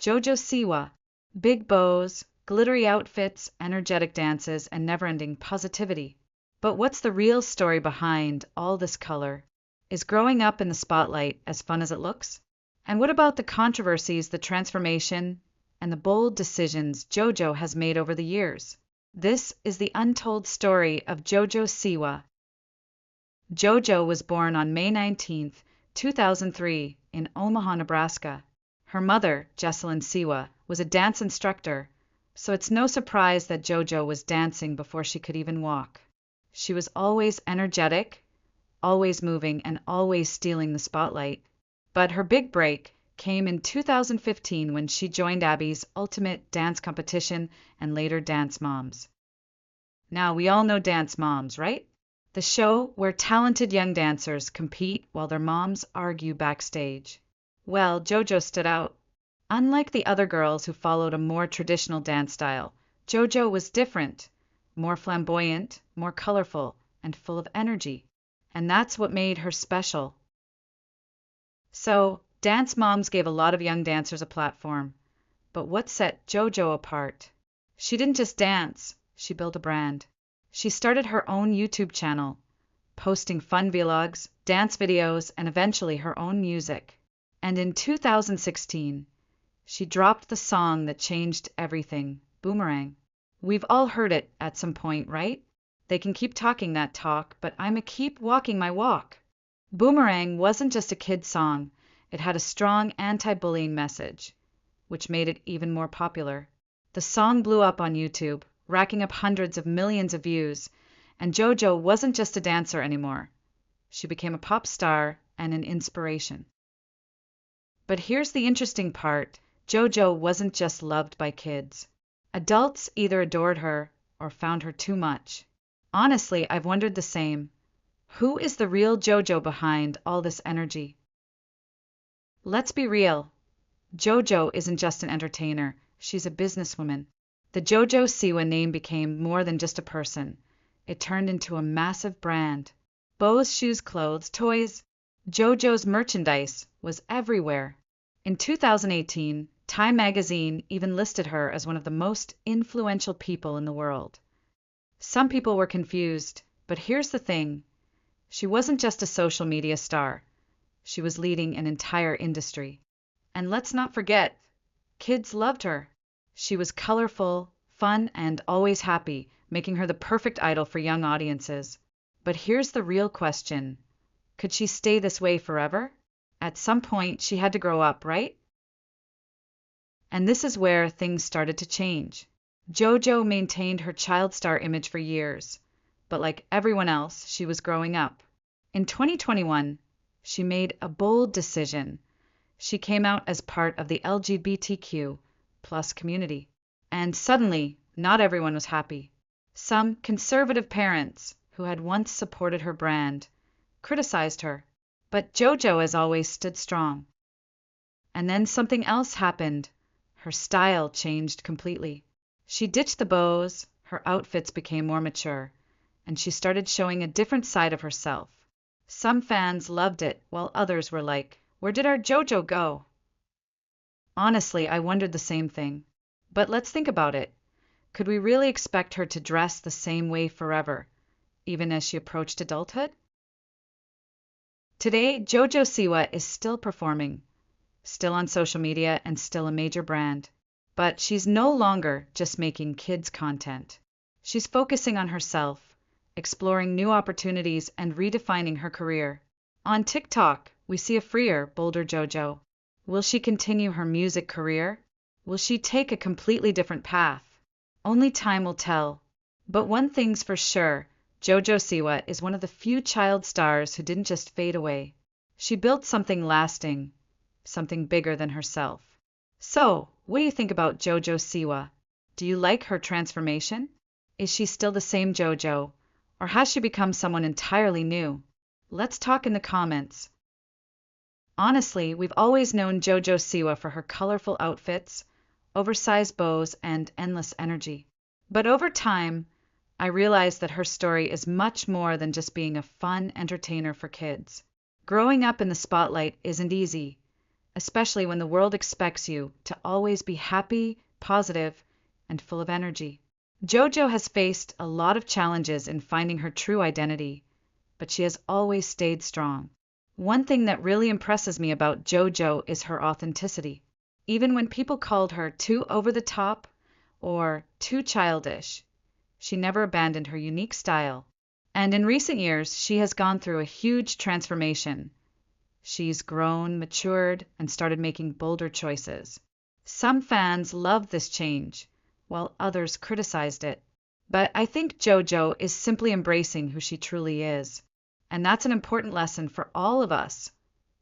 JoJo Siwa. Big bows, glittery outfits, energetic dances, and never-ending positivity. But what's the real story behind all this color? Is growing up in the spotlight as fun as it looks? And what about the controversies, the transformation, and the bold decisions JoJo has made over the years? This is the untold story of JoJo Siwa. JoJo was born on May 19, 2003, in Omaha, Nebraska. Her mother, Jessalyn Siwa, was a dance instructor, so it's no surprise that JoJo was dancing before she could even walk. She was always energetic, always moving, and always stealing the spotlight. But her big break came in 2015 when she joined Abby's Ultimate Dance Competition and later Dance Moms. Now, we all know Dance Moms, right? The show where talented young dancers compete while their moms argue backstage. Well, JoJo stood out. Unlike the other girls who followed a more traditional dance style, JoJo was different, more flamboyant, more colorful, and full of energy. And that's what made her special. So, Dance Moms gave a lot of young dancers a platform. But what set JoJo apart? She didn't just dance, she built a brand. She started her own YouTube channel, posting fun vlogs, dance videos, and eventually her own music. And in 2016, she dropped the song that changed everything, Boomerang. We've all heard it at some point, right? They can keep talking that talk, but I'ma keep walking my walk. Boomerang wasn't just a kid's song, it had a strong anti-bullying message, which made it even more popular. The song blew up on YouTube, racking up hundreds of millions of views, and JoJo wasn't just a dancer anymore. She became a pop star and an inspiration. But here's the interesting part. JoJo wasn't just loved by kids. Adults either adored her or found her too much. Honestly, I've wondered the same. Who is the real JoJo behind all this energy? Let's be real. JoJo isn't just an entertainer. She's a businesswoman. The JoJo Siwa name became more than just a person. It turned into a massive brand. Bows, shoes, clothes, toys. JoJo's merchandise was everywhere. In 2018, Time magazine even listed her as one of the most influential people in the world. Some people were confused, but here's the thing. She wasn't just a social media star. She was leading an entire industry. And let's not forget, kids loved her. She was colorful, fun, and always happy, making her the perfect idol for young audiences. But here's the real question. Could she stay this way forever? At some point, she had to grow up, right? And this is where things started to change. JoJo maintained her child star image for years, but like everyone else, she was growing up. In 2021, she made a bold decision. She came out as part of the LGBTQ+ community. And suddenly, not everyone was happy. Some conservative parents, who had once supported her brand, criticized her. But JoJo, as always, stood strong. And then something else happened. Her style changed completely. She ditched the bows, her outfits became more mature, and she started showing a different side of herself. Some fans loved it, while others were like, "Where did our JoJo go?" Honestly, I wondered the same thing. But let's think about it. Could we really expect her to dress the same way forever, even as she approached adulthood? Today, JoJo Siwa is still performing, still on social media, and still a major brand. But she's no longer just making kids content. She's focusing on herself, exploring new opportunities, and redefining her career. On TikTok, we see a freer, bolder JoJo. Will she continue her music career? Will she take a completely different path? Only time will tell. But one thing's for sure, JoJo Siwa is one of the few child stars who didn't just fade away. She built something lasting, something bigger than herself. So, what do you think about JoJo Siwa? Do you like her transformation? Is she still the same JoJo, or has she become someone entirely new? Let's talk in the comments. Honestly, we've always known JoJo Siwa for her colorful outfits, oversized bows, and endless energy. But over time, I realized that her story is much more than just being a fun entertainer for kids. Growing up in the spotlight isn't easy. especially when the world expects you to always be happy, positive, and full of energy. JoJo has faced a lot of challenges in finding her true identity, but she has always stayed strong. One thing that really impresses me about JoJo is her authenticity. Even when people called her too over the top or too childish, she never abandoned her unique style. And in recent years, she has gone through a huge transformation. She's grown, matured, and started making bolder choices. Some fans loved this change, while others criticized it. But I think JoJo is simply embracing who she truly is. And that's an important lesson for all of us.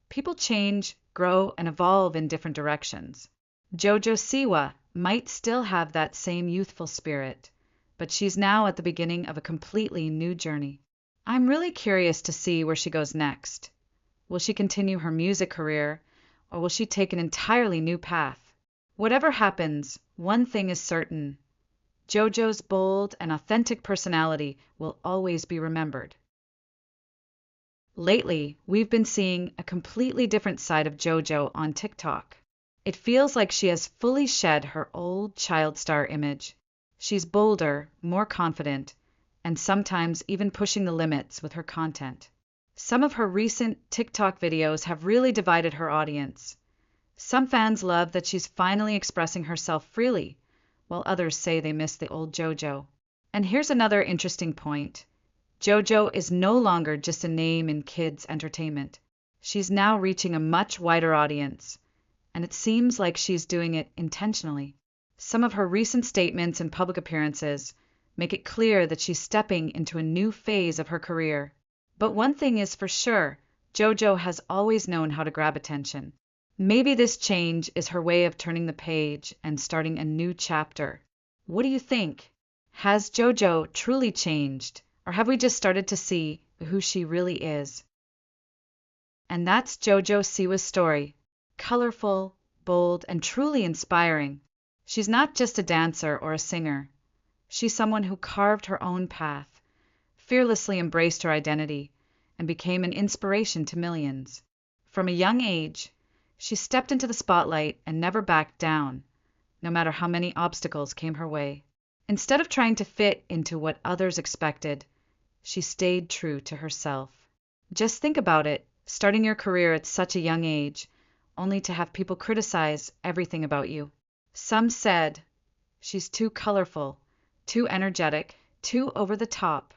People change, grow, and evolve in different directions. JoJo Siwa might still have that same youthful spirit, but she's now at the beginning of a completely new journey. I'm really curious to see where she goes next. Will she continue her music career, or will she take an entirely new path? Whatever happens, one thing is certain. JoJo's bold and authentic personality will always be remembered. Lately, we've been seeing a completely different side of JoJo on TikTok. It feels like she has fully shed her old child star image. She's bolder, more confident, and sometimes even pushing the limits with her content. Some of her recent TikTok videos have really divided her audience. Some fans love that she's finally expressing herself freely, while others say they miss the old JoJo. And here's another interesting point. JoJo is no longer just a name in kids' entertainment. She's now reaching a much wider audience, and it seems like she's doing it intentionally. Some of her recent statements and public appearances make it clear that she's stepping into a new phase of her career. But one thing is for sure, JoJo has always known how to grab attention. Maybe this change is her way of turning the page and starting a new chapter. What do you think? Has JoJo truly changed, or have we just started to see who she really is? And that's JoJo Siwa's story. Colorful, bold, and truly inspiring. She's not just a dancer or a singer. She's someone who carved her own path, fearlessly embraced her identity, and became an inspiration to millions. From a young age, she stepped into the spotlight and never backed down, no matter how many obstacles came her way. Instead of trying to fit into what others expected, she stayed true to herself. Just think about it, starting your career at such a young age, only to have people criticize everything about you. Some said, she's too colorful, too energetic, too over the top.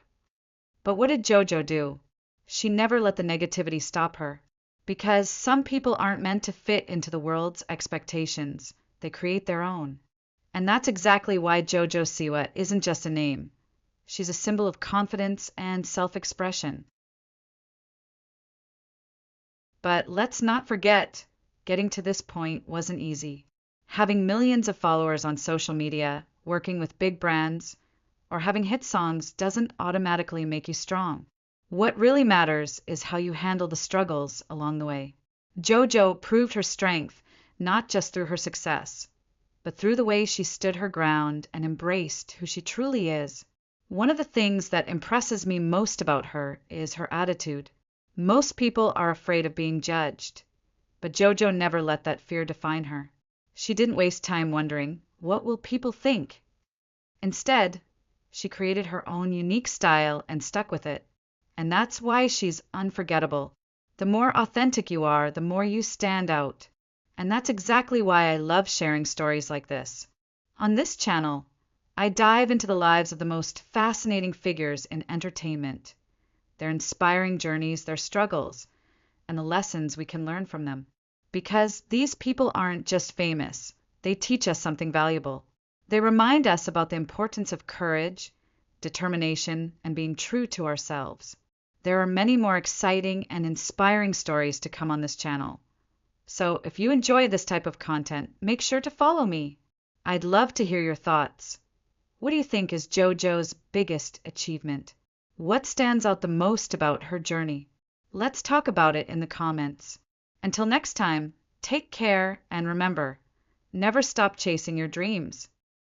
But what did JoJo do? She never let the negativity stop her. Because some people aren't meant to fit into the world's expectations. They create their own. And that's exactly why JoJo Siwa isn't just a name. She's a symbol of confidence and self-expression. But let's not forget, getting to this point wasn't easy. Having millions of followers on social media, working with big brands, or having hit songs doesn't automatically make you strong. What really matters is how you handle the struggles along the way. JoJo proved her strength not just through her success, but through the way she stood her ground and embraced who she truly is. One of the things that impresses me most about her is her attitude. Most people are afraid of being judged, but JoJo never let that fear define her. She didn't waste time wondering, what will people think? Instead, she created her own unique style and stuck with it. And that's why she's unforgettable. The more authentic you are, the more you stand out. And that's exactly why I love sharing stories like this. On this channel, I dive into the lives of the most fascinating figures in entertainment, their inspiring journeys, their struggles, and the lessons we can learn from them. Because these people aren't just famous, they teach us something valuable. They remind us about the importance of courage, determination, and being true to ourselves. There are many more exciting and inspiring stories to come on this channel. So if you enjoy this type of content, make sure to follow me. I'd love to hear your thoughts. What do you think is JoJo's biggest achievement? What stands out the most about her journey? Let's talk about it in the comments. Until next time, take care and remember, never stop chasing your dreams.